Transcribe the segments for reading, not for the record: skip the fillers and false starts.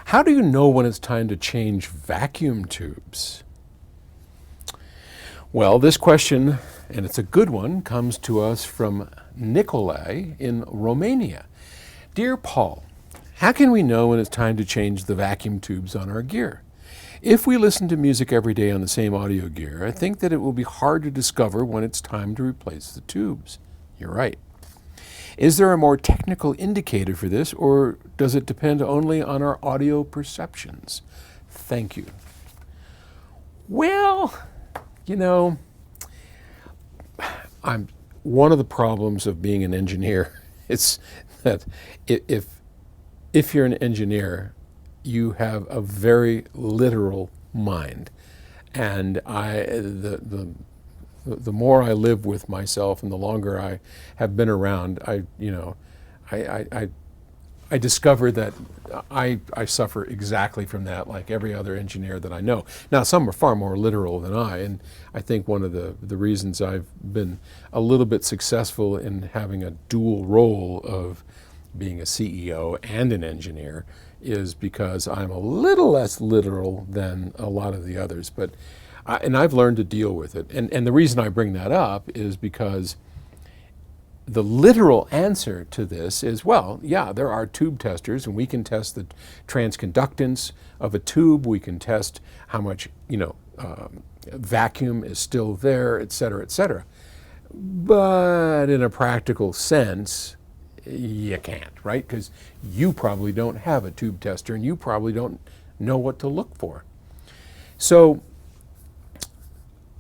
How do you know when it's time to change vacuum tubes? Well, this question, and it's a good one, comes to us from Nikolai in Romania. Dear Paul, how can we know when it's time to change the vacuum tubes on our gear? If we listen to music every day on the same audio gear, I think that it will be hard to discover when it's time to replace the tubes. You're right. Is there a more technical indicator for this, or does it depend only on our audio perceptions? Thank you. Well, you know, one of the problems of being an engineer is that if you're an engineer, you have a very literal mind, and the more I live with myself and the longer I have been around, I discover that I suffer exactly from that, like every other engineer that I know. Now, some are far more literal than I, and I think one of the reasons I've been a little bit successful in having a dual role of being a CEO and an engineer is because I'm a little less literal than a lot of the others. And I've learned to deal with it. And the reason I bring that up is because the literal answer to this is, well, yeah, there are tube testers, and we can test the transconductance of a tube. We can test how much, vacuum is still there, et cetera, et cetera. But in a practical sense, you can't, right? Because you probably don't have a tube tester, and you probably don't know what to look for. So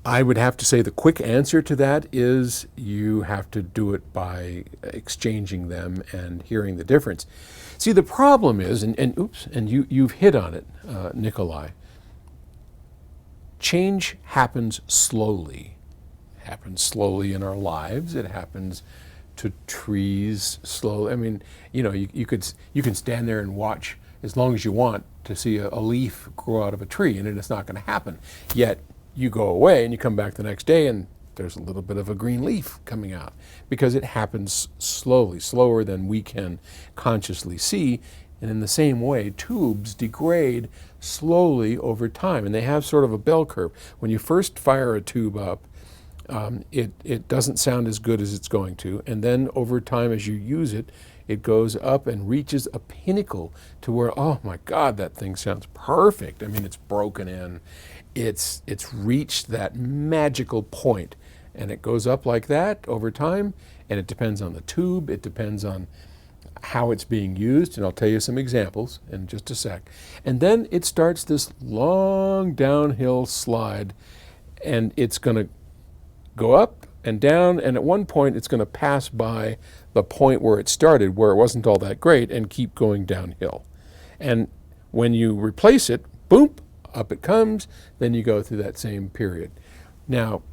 I would have to say the quick answer to that is you have to do it by exchanging them and hearing the difference. See, the problem is, and you've hit on it, Nikolai, change happens slowly. It happens slowly in our lives. It happens to trees slowly. I mean, you can stand there and watch as long as you want to see a leaf grow out of a tree, and it's not going to happen. Yet you go away and you come back the next day and there's a little bit of a green leaf coming out because it happens slowly, slower than we can consciously see. And in the same way, tubes degrade slowly over time, and they have sort of a bell curve. When you first fire a tube up, it doesn't sound as good as it's going to, and then over time as you use it, it goes up and reaches a pinnacle to where, oh my God, that thing sounds perfect. I mean, it's broken in. It's reached that magical point, and it goes up like that over time, and it depends on the tube, it depends on how it's being used, and I'll tell you some examples in just a sec. And then it starts this long downhill slide, and it's going to go up and down, and at one point it's going to pass by the point where it started, where it wasn't all that great, and keep going downhill. And when you replace it, boom, up it comes, then you go through that same period. Now,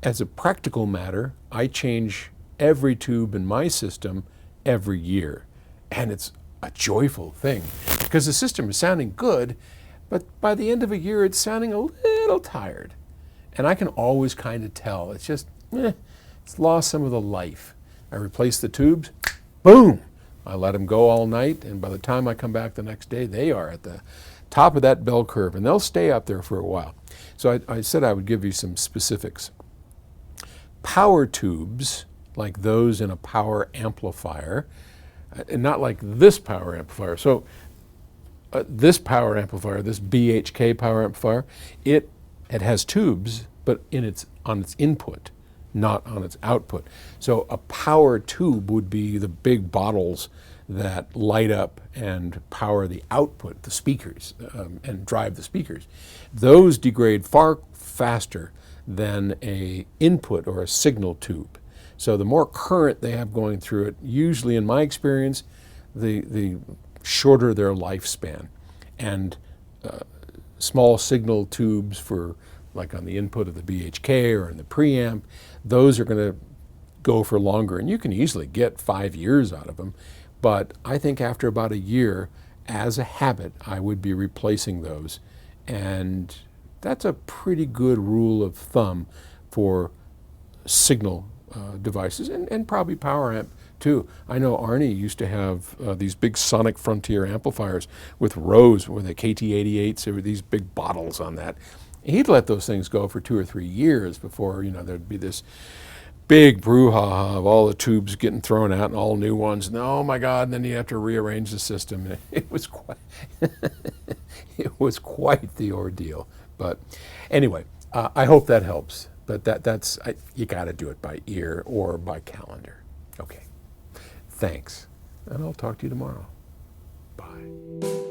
as a practical matter, I change every tube in my system every year, and it's a joyful thing because the system is sounding good, but by the end of a year it's sounding a little tired. And I can always kind of tell. It's just, it's lost some of the life. I replace the tubes, boom! I let them go all night, and by the time I come back the next day, they are at the top of that bell curve, and they'll stay up there for a while. So I said I would give you some specifics. Power tubes, like those in a power amplifier, and not like this power amplifier. So this power amplifier, this BHK power amplifier, it has tubes, but on its input, not on its output. So a power tube would be the big bottles that light up and power the output, the speakers, and drive the speakers. Those degrade far faster than a input or a signal tube. So the more current they have going through it, usually in my experience, the shorter their lifespan. And small signal tubes for, like on the input of the BHK or in the preamp, those are going to go for longer. And you can easily get 5 years out of them. But I think after about a year, as a habit, I would be replacing those. And that's a pretty good rule of thumb for signal devices and probably power amp too. I know Arnie used to have these big Sonic Frontier amplifiers with rows where the KT88s, there were these big bottles on that. He'd let those things go for 2 or 3 years before, there'd be this big brouhaha of all the tubes getting thrown out and all new ones. And oh my God, and then you have to rearrange the system. It was quite, it was quite the ordeal. But anyway, I hope that helps. But you got to do it by ear or by calendar. Okay, thanks. And I'll talk to you tomorrow. Bye.